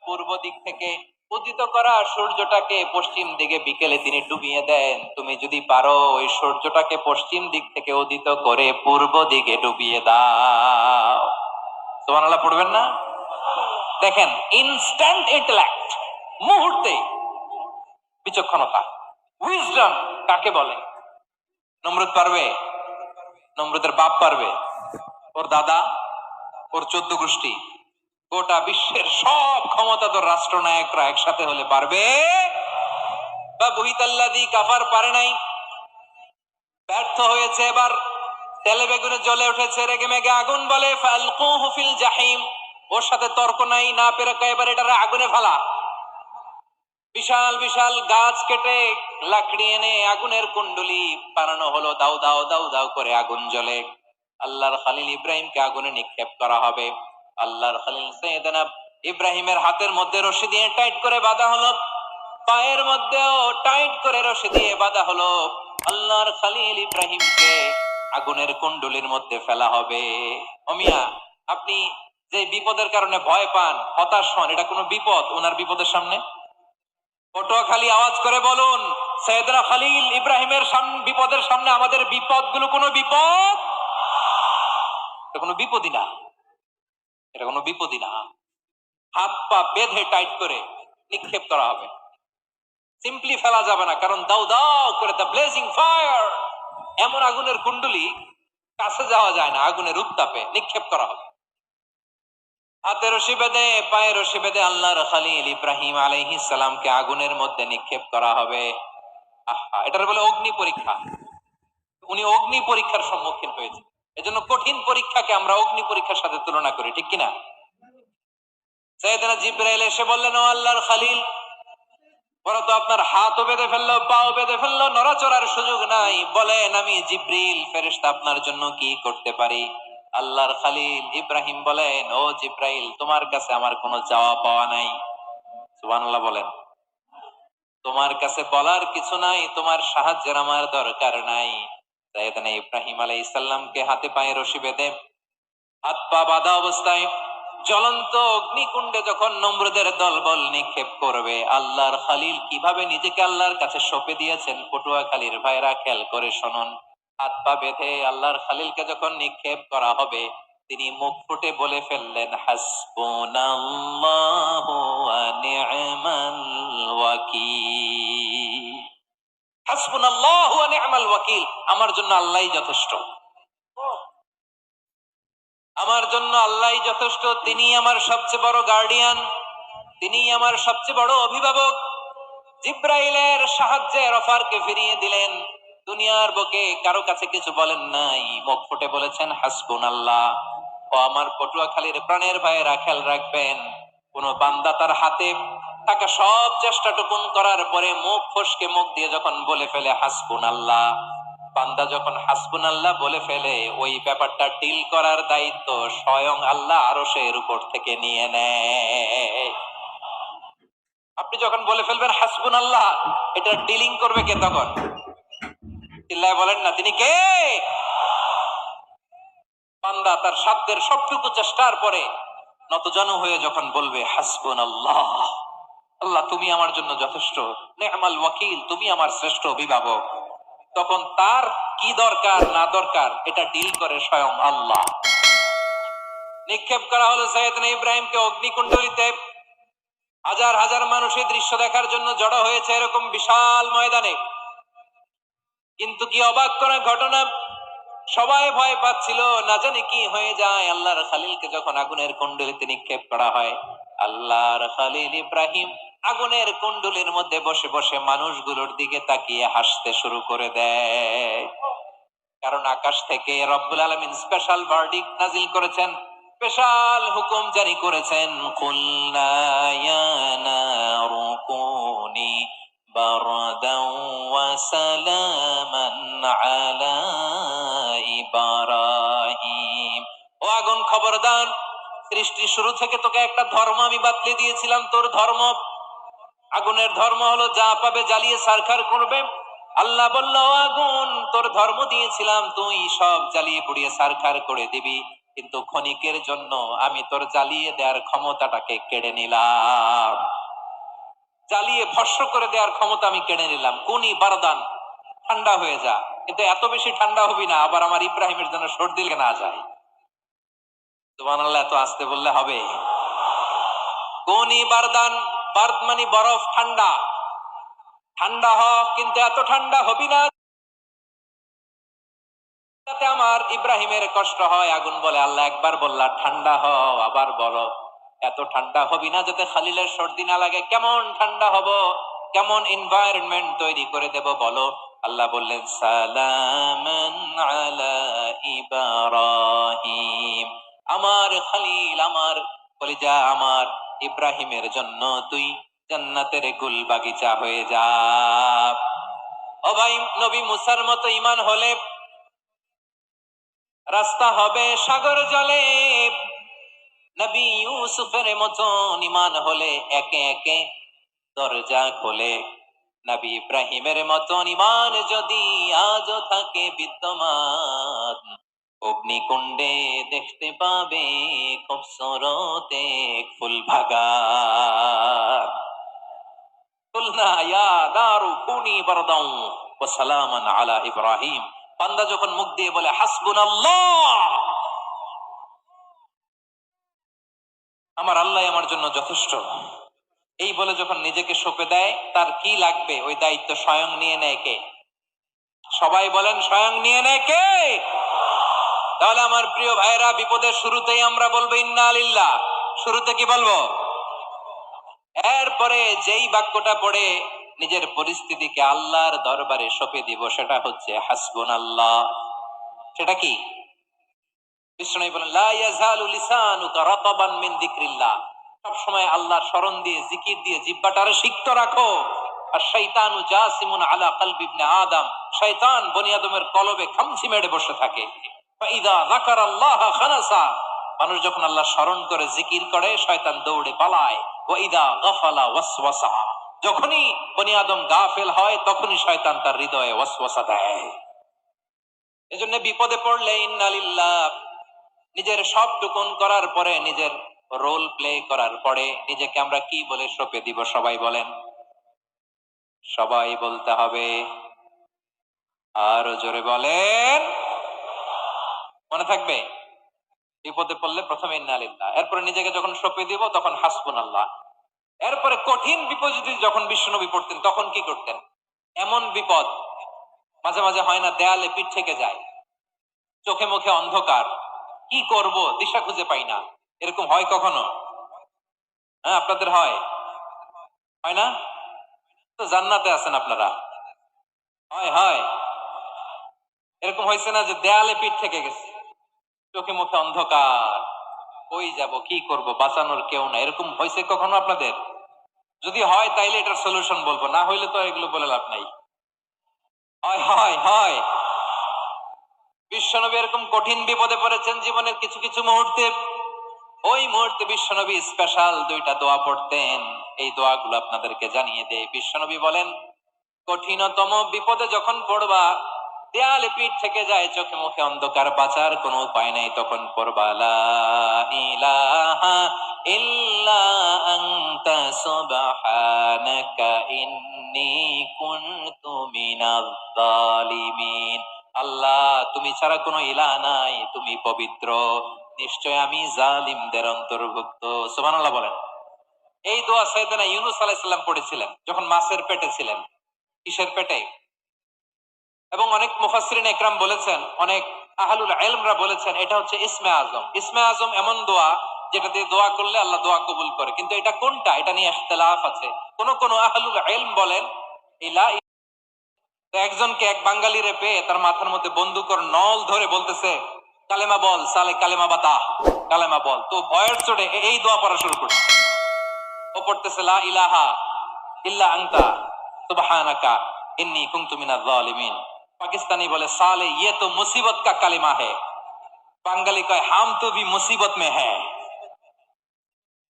পূর্ব দিক থেকে উদিত করা সূর্যটাকে পশ্চিম দিকে বিকেলে তিনি ডুবিয়ে দেন। তুমি যদি পারো ওই সূর্যটাকে পশ্চিম দিক থেকে উদিত করে পূর্ব দিকে ডুবিয়ে দাও। সুবহানাল্লাহ পড়বেন না? দেখেন, ইনস্ট্যান্ট ইন্টেলেক্ট, মুহূর্তে বিচক্ষণতা, উইজডম কাকে বলে? নমরুদ পারবে? নমরুদের বাপ পারবে? ওর দাদা, ওর 14 গোষ্ঠী, গোটা বিশ্বের সব ক্ষমতাধর রাষ্ট্রনায়করা একসাথে হলে পারবে? বা বুহিতাল্লাযী কাফার পারে নাই, ব্যর্থ হয়েছে, এবার তেলে বেগুনে জ্বলে উঠেছে, রেগে মেগে আগুন বলে ফালকুহু ফিল জাহিম। ওর সাথে তর্ক নাই, না পেরে এবার এটারে আগুনে ফেলা। বিশাল বিশাল গাছ কেটে লাকড়ি এনে আগুনের কুণ্ডলি বানানো হলো, দাউ দাউ দাউ দাউ করে আগুন জ্বলে। আল্লাহর খলিল ইব্রাহিমকে আগুনে নিক্ষেপ করা হবে। আল্লাহর খলিল সাইয়েদনা ইব্রাহিমের হাতের মধ্যে রশি দিয়ে টাইট করে বাঁধা হলো, পায়ের মধ্যেও টাইট করে রশি দিয়ে বাঁধা হলো। আল্লাহর খলিল ইব্রাহিমকে আগুনের কুণ্ডলীর মধ্যে ফেলা হবে। অমিয়া, আপনি যে বিপদের কারণে ভয় পান, হতাশ হন, এটা কোনো বিপদ ওনার বিপদের সামনে? পটুয়াখালী আওয়াজ করে বলুন, সৈয়দনা খলিল ইব্রাহিমের বিপদের সামনে আমাদের বিপদগুলো কোনো বিপদ? এটা কোনো বিপদই না, এটা কোনো বিপদই না। হাত পা বেঁধে টাইট করে নিক্ষেপ করা হবে, সিম্পলি ফেলা যাবে না, কারণ দাউ দাউ করে দ্য ব্লেজিং ফায়ার, এমন আগুনের কুণ্ডলী, কাছে যাওয়া যায় না, আগুনের উত্তাপে নিক্ষেপ করা হবে। হাতে রশি বেঁধে পায়ে রশি বেঁধে আল্লাহর খলিল ইব্রাহিম আলাইহিস সালামকে আগুনের মধ্যে নিক্ষেপ করা হবে। আহা, এটার বলে অগ্নি পরীক্ষা। উনি অগ্নি পরীক্ষার সম্মুখীন হয়েছে, এজন্য কঠিন পরীক্ষাকে আমরা অগ্নি পরীক্ষার সাথে তুলনা করি, ঠিক কিনা? সাইয়েদনা জিবরাইল এসে বললেন, ও আল্লাহর খলিল, ওরা তো আপনার হাতও বেঁধে ফেললো, পাও বেঁধে ফেললো, নড়াচড়ার সুযোগ নাই, বলেন আমি জিবরিল ফেরেশতা আপনার জন্য কি করতে পারি? আল্লাহর খলিল ইব্রাহিম বলেন, ও জিবরাইল, তোমার কাছে আমার কোনো চাওয়া পাওয়া নাই। সুবহানাল্লাহ বলেন। তোমার কাছে বলার কিছু নাই, তোমার সাহায্যের আমার দরকার নাই। সাইয়েদনা ইব্রাহিম আলাইহিস সালামকে হাতে পায়ে রশি বেঁধে হাত পা বাঁধা অবস্থায় জ্বলন্ত অগ্নিকুণ্ডে যখন নমরুদের দলবল নিক্ষেপ করবে, আল্লাহর খলিল কিভাবে নিজেকে আল্লাহর কাছে সঁপে দিয়েছেন, পটুয়াখালীর ভাইরা খেয়াল করে শুনুন। হাত পা বেঁধে আল্লাহর খলিলকে যখন নিক্ষেপ করা হবে, তিনি মুখ ফুটে বলে ফেললেন, হাসবুনাল্লাহু ওয়া নি'মাল ওয়াকিল। হাসবুনাল্লাহু ওয়া নি'মাল ওয়াকিল, আমার জন্য আল্লাহই যথেষ্ট, আমার জন্য আল্লাহই যথেষ্ট। তিনি আমার সবচেয়ে বড় গার্ডিয়ান, তিনি আমার সবচেয়ে বড় অভিভাবক। জিব্রাইলের সাহায্যে অফারকে ফিরিয়ে দিলেন, দুনিয়ার বুকে কারো কাছে কিছু বলেন নাই, মুখ ফুটে বলেছেন হাসবুনাল্লাহ। ও আমার পটুয়াখালীর প্রাণের ভাইয়েরা, খেয়াল রাখবেন, কোন বান্দা তার হাতে থাকা সব চেষ্টাটুকুন করার পরে মুখ ফসকে মুখ দিয়ে যখন বলে ফেলে হাসবুনাল্লাহ, বান্দা যখন হাসবুনাল্লাহ বলে ফেলে, ওই ব্যাপারটা ডিল করার দায়িত্ব স্বয়ং আল্লাহ আরশের উপর থেকে নিয়ে নেয়। আপনি যখন বলে ফেলবেন হাসবুনাল্লাহ, এটা ডিলিং করবে কে তখন? চিল্লায় বলেন না, তিনি কে? বান্দা তার সাধ্যের সবটুকু চেষ্টার পরে নতজানু হয়ে যখন বলবে হাসবুনাল্লাহ, আল্লাহ তুমি আমার জন্য যথেষ্ট, নি'মাল ওয়াকিল, তুমি আমার শ্রেষ্ঠ অভিভাবক, তখন তার কি দরকার না দরকার এটা ডিল করে স্বয়ং আল্লাহ। নিক্ষেপ করা হলো সাইয়েদনা ইব্রাহিমকে অগ্নিকুণ্ডলিতে। হাজার হাজার মানুষ এই দৃশ্য দেখার জন্য জড়ো হয়েছে এরকম বিশাল ময়দানে। কিন্তু কি অবাক করা ঘটনা, সবাই ভয় পাচ্ছিল, না জানি কি হয়ে যায়। আল্লাহর খলিলকে যখন আগুনের কুণ্ডলিতে নিক্ষেপ করা হয়, আল্লাহর খলিল ইব্রাহিম আগুনের কুণ্ডলীর মধ্যে বসে বসে মানুষগুলোর দিকে তাকিয়ে হাসতে শুরু করে দেয়। কারণ আকাশ থেকে রব্বুল আলামিন স্পেশাল ভার্ডিক্ট নাজিল করেছেন, স্পেশাল হুকুম জারি করেছেন, কুলনা ইয়া নারু কুনি বারদান ওয়া সালামান আলা ইব্রাহিম। ও আগুন, খবরদার, সৃষ্টির শুরু থেকে তোকে একটা ধর্ম আমি বাতলে দিয়েছিলাম, তোর ধর্ম, আগুনের ধর্ম হলো যা পাবে জ্বালিয়ে ছারখার করবে। আল্লাহ বলল, আগুন, তোর ধর্ম দিয়েছিলাম, তুই সব জ্বালিয়ে পুড়িয়ে ছারখার করে দিবি। কিন্তু ক্ষণিকের জন্য আমি তোর জ্বালিয়ে দেওয়ার ক্ষমতাটাকে কেড়ে নিলাম, জ্বালিয়ে ভস্ম করে দেওয়ার ক্ষমতা আমি কেড়ে নিলাম। কুনি বারদান, ঠান্ডা হয়ে যা। কিন্তু এত বেশি ঠান্ডা হবি না আবার আমার ইব্রাহিমের জন্য সর্দি লেগে না যায়। সুবহানাল্লাহ, এত আসতে বললে হবে? কুনি বারদান, বারদ মানে বরফ, ঠান্ডা। ঠান্ডা হ, কিন্তু এত ঠান্ডা হবি না যাতে আমার ইব্রাহিমের কষ্ট হয়। আগুন বলে, আল্লাহ একবার বললা ঠান্ডা হ, আবার বলো এত ঠান্ডা হবি না যাতে খালিলের সর্দি না লাগে। কেমন ঠান্ডা হব, কেমন এনভায়রনমেন্ট তৈরি করে দেব বলো? আল্লাহ বললেন, সালামান আলা ইব্রাহিম, আমার খালিল, আমার কলিজা, আমার ইব্রাহিমের জন্য তুই জান্নাতের গুল বাগিচা হয়ে যা। ও ভাই, নবী মুসার মতো ঈমান হলে রাস্তা হবে সাগর জলে, নবী ইউসুফের মতন ঈমান হলে একে একে দরজা খোলে। নবী ইব্রাহিমের মতন ঈমান যদি আজও থাকে বিদ্যমান, অগ্নিকুণ্ডে দেখতে পাবে খুবসুরতে ফুল বাগান। কুলনা ইয়া নারু কুনি বারদান ওয়া সালামান আলা ইব্রাহিম। বান্দা যখন মুখ দিয়ে বলে হাসবুনাল্লাহ, আমার আল্লাহ আমার জন্য যথেষ্ট, এই বলে যখন নিজেকে সঁপে দেয়, তার কি লাগবে ওই দায়িত্ব স্বয়ং নিয়ে নেয় কে? সবাই বলেন, স্বয়ং নিয়ে নেয় কে? তাহলে আমার প্রিয় ভাইরা, বিপদের শুরুতেই আমরা বলবো ইন্না লিল্লাহ। শুরুতে কি বলবো? এরপরে যেই বাক্যটা পড়ে নিজের পরিস্থিতিকে আল্লাহর দরবারে সঁপে দিব, সেটা হচ্ছে হাসবুনাল্লাহ। সেটা কি? বিষ্ণু বলেন, লা ইয়াজালু লিসানুকা রাতাবান মিন যিকরিল্লাহ, সব সময় আল্লাহর স্মরণ দিয়ে, জিকির দিয়ে জিহ্বাটারে সিক্ত রাখো। আর শয়তানু জাসিমুন আলা কলবি ইবনে আদম, শয়তান বনি আদমের কলবে খামচি মেরে বসে থাকে। ফাইদা যাকারাল্লাহ খানাসা, মানুষ যখন আল্লাহ স্মরণ করে, জিকির করে, শয়তান দৌড়ে পালায়। ওয়া ইদা গাফালা ওয়াসওয়াসা, যখনই বনি আদম গাফেল হয় তখনই শয়তান তার হৃদয়ে ওয়াসওয়াসা দেয়। এজন্য বিপদে পড়লে ইন্না লিল্লাহ, নিজের সব টুকুন করার পরে, নিজের রোল প্লে করার পরে নিজেকে আমরা কি বলে সঁপে দিব? সবাই বলেন, সবাই বলতে হবে। আরো জোরে বলেন, মনে থাকবে? বিপদে পড়লে প্রথমে ইন্না লিল্লাহ, এরপরে নিজেকে যখন সঁপে দিব তখন হাসবুনাল্লাহ। এরপরে কঠিন বিপদ যখন বিশ্বনবী পড়তেন তখন কি করতেন? এমন বিপদ মাঝে মাঝে হয় না, দেয়ালে পিঠ থেকে যায়, চোখে মুখে অন্ধকার, কি করব দিশা খুঁজে পাই না, এরকম হয় কখনো? হ্যাঁ, আপনাদের হয়? হয় না? তো জান্নাতে আছেন আপনারা। হয় হয়, এরকম হয়েছে না যে দেয়ালে পিঠ থেকে গেছে, চোখে মুখে অন্ধকার, কই যাব, কি করব, বাঁচানোর কেউ না, এরকম হয়েছে কখনো আপনাদের? যদি হয় তাইলে এটার সলিউশন বলবো, না হইলে তো এগুলো বলে লাভ নাই। হয় হয় হয়, বিশ্বনবী এরকম কঠিন বিপদে পড়েছেন জীবনের কিছু কিছু মুহূর্তে। ওই মুহূর্তে বিশ্বনবী স্পেশাল দুইটা দোয়া পড়তেন। এই দোয়াগুলো আপনাদেরকে জানিয়ে দেয়। বিশ্বনবী বলেন, কঠিনতম বিপদে যখন পড়বা, দেয়ালে পিঠ থেকে যায়, চোখে মুখে অন্ধকার, বাঁচার কোনো উপায় নাই, তখন পড়বা লা ইলাহা ইল্লা আনতা সুবহানাকা ইন্নী কুনতু মিনাজ জালিমিন। আল্লাহ, তুমি ছাড়া কোনো ইলাহ নাই, তুমি পবিত্র, নিশ্চয় আমি জালিমদের অন্তর্ভুক্ত। সুবহানাল্লাহ বলেন। এই দোয়া সাইয়েদনা ইউনূস আলাইহিস সালাম পড়েছিলেন যখন মাছের পেটে ছিলেন। কিসের পেটে? এবং অনেক মুফাসসিরিন ইকরাম বলেছেন, অনেক আহলুল ইলমরা বলেছেন, এটা হচ্ছে ইসমে আজম। ইসমে আজম এমন দোয়া যেটা দিয়ে দোয়া করলে আল্লাহ দোয়া কবুল করে, কিন্তু এটা কোনটা, এটা নিয়ে ইখতিলাফ আছে। কোন কোন আহলুল ইলম বলেন ইলা। তো একজনকে, এক বাঙালিরে পেয়ে তার মাথার মধ্যে বন্দুকের নল ধরে বলতেছে, কালেমা বল সালে, কালেমা বাতা, কালেমা বল। তো ভয়ের চড়ে এই দোয়া পড়া শুরু করছে। ও পড়তেছে লা ইলাহা ইল্লা আনতা সুবহানাকা ইন্নী কুনতু মিনাজ জালিমিন। পাকিস্তানি বলে, সালে ये तो मुसीबत का কালিমা है। বাঙালি কয়, হাম তো ভি মুসিবত মে হ্যায়।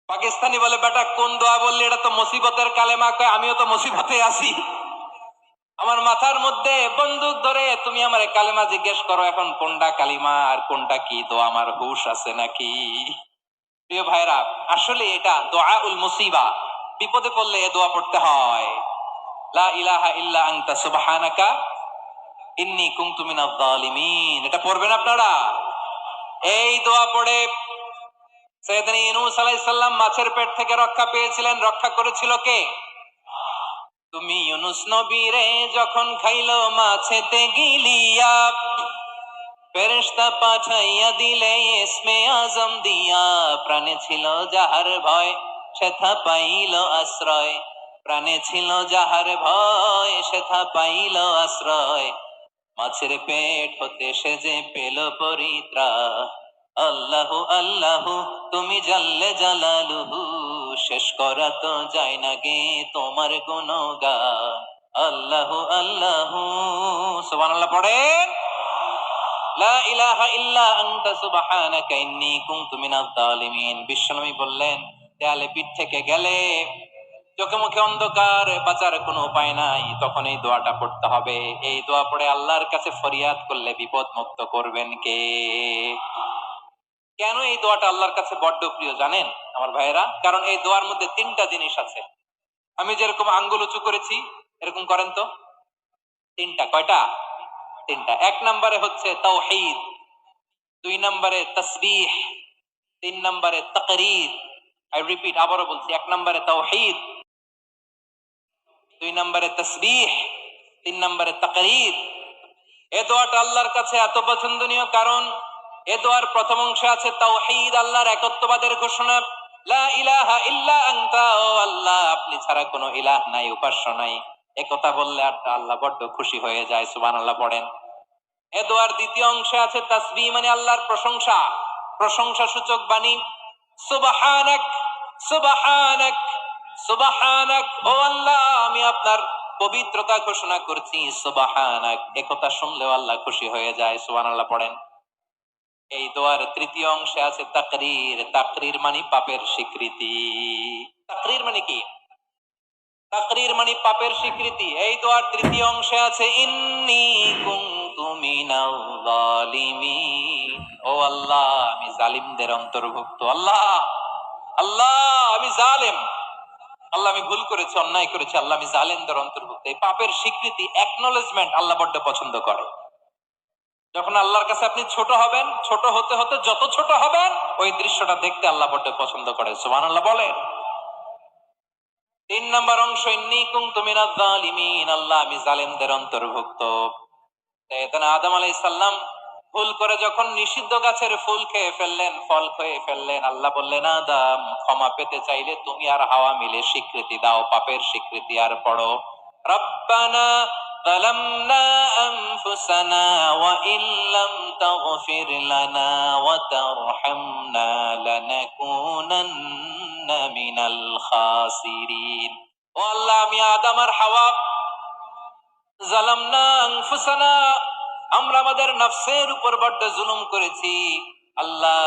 পাকিস্তানি বলে, বেটা কোন দোয়া বললি, এটা তো মুসিবতের কালেমা। কয়, আমিও তো মুসিবতে আছি। আমার মাথার মধ্যে বন্দুক ধরে তুমি আমারে কালেমা জিজ্ঞেস করো, এখন কোনটা কালিমা আর কোনটা কি দোয়া আমার হুশ আছে নাকি? প্রিয় ভাইরা, আসলে এটা দোয়াউল মুসিবা, বিপদে পড়লে এ দোয়া পড়তে হয়। লা ইলাহা ইল্লা আনতা সুবহানাকা ইন্নী কুনতু মিনাজ জালিমিন। এটা পড়বেন আপনারা। এই দোয়া পড়ে সাইয়েদনা ইউনূস আলাইহিস সালাম মাছের পেট থেকে রক্ষা পেয়েছিলেন। রক্ষা করেছিল কে? তুমি ইউনূস নবীরে যখন খাইলো মাছেতে গিলিয়া, ফেরেশতা পাঠাইয়া দিলে ইসমে আজম দিয়া, প্রাণে ছিল যাহার ভয় সেথা পাইল আশ্রয়, প্রাণে ছিল যাহার ভয় সেথা পাইল আশ্রয়, মাছের পেট হতে সে যে পেল পরিত্রাণ। আল্লাহু আল্লাহু তুমি জাল্লে জালালুহু, শেষ করা তো যায় না গে তোমার গুণগান। আল্লাহু আল্লাহু, সুবহানাল্লাহ পড়েন। লা ইলাহা ইল্লা আনতা সুবহানাকা ইন্নী কুনতু মিনাজ জালিমিন। বিশ্বনবী বললেন, দেয়ালে পিঠ থেকে গেলে, চোখে মুখে অন্ধকার, বাঁচার কোনো উপায় নাই, তখন এই দোয়াটা পড়তে হবে। এই দোয়া পড়ে আল্লাহর কাছে ফরিয়াদ করলে বিপদ মুক্ত করবেন কে? কেন এই দোয়াটা আল্লাহর কাছে বড্ড প্রিয় জানেন আমার ভাইয়েরা? কারণ এই দোয়ার মধ্যে তিনটা জিনিস আছে। আমি যেরকম আঙ্গুল উঁচু করেছি, এরকম করেন তো। তিনটা। কয়টা? তিনটা। এক নম্বরে হচ্ছে তাওহীদ, দুই নম্বরে তাসবিহ, তিন নম্বরে তাকরীর। আই রিপিট, আবারও বলছি, এক নম্বরে তাওহীদ, দুই নম্বরে তাসবিহ, তিন নম্বরে তাকরীর। এ দোয়াটা আল্লাহর কাছে এত পছন্দনীয় কারণ এ দোয়ার প্রথম অংশে আছে তাওহীদ, আল্লাহর একত্ববাদের ঘোষণা। লা ইলাহা ইল্লা আনতা, ও আল্লাহ আপনি ছাড়া কোনো ইলাহ নাই, উপাস্য নাই। একথা বললে আল্লাহ বড্ড খুশি হয়ে যায়। সুবহানাল্লাহ পড়েন। এ দোয়ার দ্বিতীয় অংশে আছে তাসবিহ, মানে আল্লাহর প্রশংসা, প্রশংসা সূচক বাণী। সুবহানাক সুবহানাক সুবহানাক, ও আল্লাহ আমি আপনার পবিত্রতা ঘোষণা করছি। সুবহানাক, একথা শুনলেও আল্লাহ খুশি হয়ে যায়। সুবহানাল্লাহ পড়েন। এই দোয়ার তৃতীয় অংশে আছে তাকরীর, তাকরীর মানে পাপের স্বীকৃতি। তাকরীর মানে কি? তাকরীর মানে পাপের স্বীকৃতি। এই দোয়ার তৃতীয় অংশে আছে ইন্নী কুনতু মিনাল জালিমিন, ও আল্লাহ আমি জালিমদের অন্তর্ভুক্ত। আল্লাহ আল্লাহ আমি জালেম, আল্লাহ আমি ভুল করেছি, অন্যায় করেছি, আল্লাহ আমি জালেমদের অন্তর্ভুক্ত। এই পাপের স্বীকৃতি, অ্যাকনলেজমেন্ট আল্লাহ বড্ড পছন্দ করে। যখন আল্লাহর কাছে আপনি ছোট হবেন, ছোট হতে হতে যত ছোট হবেন, ওই দৃশ্যটা দেখতে আল্লাহ বড্ড পছন্দ করে। সুবহানাল্লাহ বলেন। তিন নম্বর অংশ ইন্নী কুনতু মিনাজ জালিমিন, আল্লাহ আমি জালেমদের অন্তর্ভুক্ত। সাইয়েদনা আদম আলাইহিস সালাম ভুল করে যখন নিষিদ্ধ গাছের ফুল খেয়ে ফেললেন, ফল খেয়ে ফেললেন, আল্লাহ বললেন আদম ক্ষমা পেতে চাইলে তুমি আর হাওয়া মিলে স্বীকৃতি দাও, পাপের স্বীকৃতি। আর পড়ো, রব্বানা ظلمنا أنفسنا وإن لم تغفر لنا وترحمنا لنكونن من الخاسرين। ও আল্লাহ আমি আদম আর হাওয়া জালামনা আনফুসানা, আমরা আমাদের নফসের উপর বড্ড জুলুম করেছি। আল্লাহ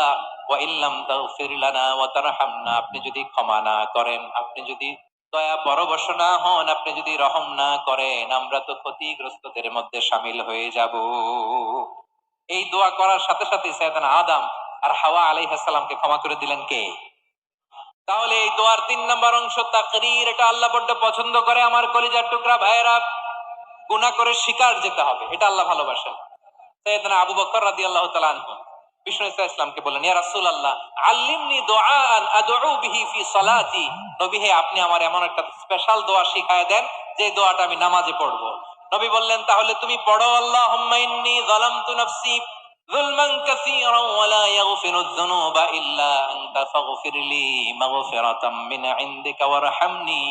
ওয়া ইল্লাম তাগফির লানা ওয়া তারহামনা, আপনি যদি ক্ষমা না করেন, আপনি যদি দয়া পরবশ না হন, আপনি যদি রহম না করেন, আমরা তো ক্ষতিগ্রস্তদের মধ্যে শামিল হয়ে যাব। এই দোয়া করার সাথে সাথে সাইয়েদনা আদম আর হাওয়া আলাইহিস সালামকে ক্ষমা করে দিলেন কে? তাহলে এই দোয়ার তিন নম্বর অংশ তাকরীর, এটা আল্লাহ বড্ড পছন্দ করে। আমার কলিজার টুকরা ভাইয়েরা, গুনাহ করে শিকার যেতে হবে, এটা আল্লাহ ভালোবাসেন। সাইয়েদনা আবু বকর রাদিয়াল্লাহু তাআলা আনহু বিষ্ণু ইসলামকে বললেন, ইয়া রাসূলুল্লাহ আল্লিমনি দুআআন আদউ বিহি ফি সালাতি, নবী হে আপনি আমার এমন একটা স্পেশাল দোয়া শিখায় দেন যে দোয়াটা আমি নামাজে পড়ব। নবী বললেন, তাহলে তুমি পড়ো, আল্লাহুম্মা ইন্নী যালামতু নাফসি যুলমান কাসীরান ওয়া লা ইয়াগফিরুয যুনুবা ইল্লা আনতা ফাগফিরলি মাগফিরাতাম মিন ইনদিকা ওয়ারহামনি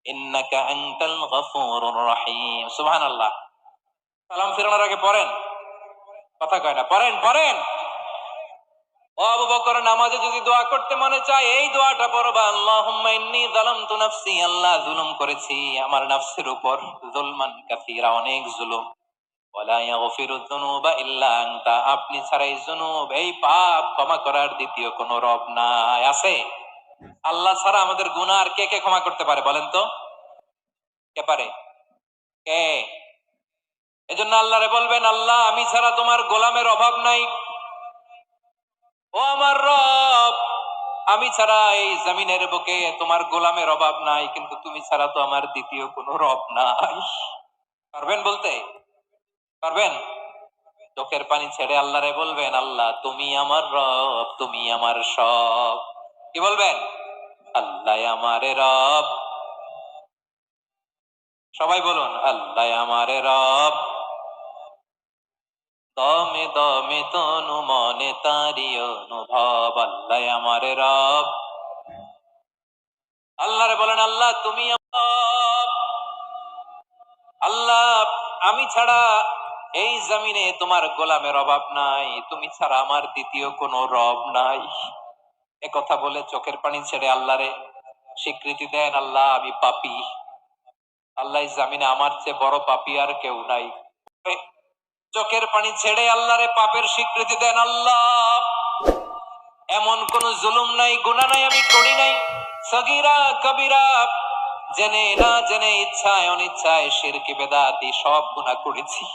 ইন্নাকা আনতাল গফুরুর রহিম। সুবহানাল্লাহ। সালাম ফিরানোর আগে পড়েন, কথা কয় না, পড়েন পড়েন। ও আবু বকর, নামাজে যদি দোয়া করতে মনে চায় এই দোয়াটা পড়বা, আল্লাহুম্মা ইন্নী যালামতু নাফসি, আল্লাহ জুলুম করেছি আমার নফসের উপর, যুলমান কাসীরা অনেক জুলুম, ওয়া লা ইয়াগফিরুয যুনুবা ইল্লা আনতা, আপনি ছাড়া এই যুনুব, এই পাপ ক্ষমা করার দ্বিতীয় কোনো রব নাই। আছে? আল্লাহ ছাড়া আমাদের গুনাহ আর কে কে ক্ষমা করতে পারে বলেন তো? কে পারে? কে? এজন্য আল্লাহরে বলবেন, আল্লাহ আমি ছাড়া তোমার গোলামের অভাব নাই। ও আমার রব, আমি ছাড়া এই জমিনের বুকে তোমার গোলামের অভাব নাই, কিন্তু তুমি ছাড়া তো আমার দ্বিতীয় কোনো রব নাই। পারবেন বলতে? পারবেন? চোখের পানি ছেড়ে আল্লাহরে বলবেন, আল্লাহ তুমি আমার রব, তুমি আমার সব। কি বলবেন? আল্লাহ আমারে রব। সবাই বলুন, আল্লাহ আমারে রব। দমে দমে তনু মনে তারি অনুভব, আল্লাহ আমারে রব। আল্লাহরে বলেন, আল্লাহ তুমি আমার রব। আল্লাহ আমি ছাড়া এই জমিনে তোমার গোলামের অভাব নাই, তুমি ছাড়া আমার দ্বিতীয় কোনো রব নাই। এ কথা বলে চোখের পানি ছেড়ে আল্লাহরে স্বীকৃতি দেন, আল্লাহ আমি পাপী। আল্লাহ এই জামিনে আমার চেয়ে বড় পাপী আর কেউ নাই। চোখের পানি ছেড়ে আল্লাহরে পাপের স্বীকৃতি দেন, আল্লাহ এমন কোন জুলুম নাই, গুনাহ নাই আমি করি নাই, সগীরা কবিরা, জেনে না জেনে, ইচ্ছায় অনিচ্ছায়, শিরকি বেদাতি সব গুনাহ করেছি।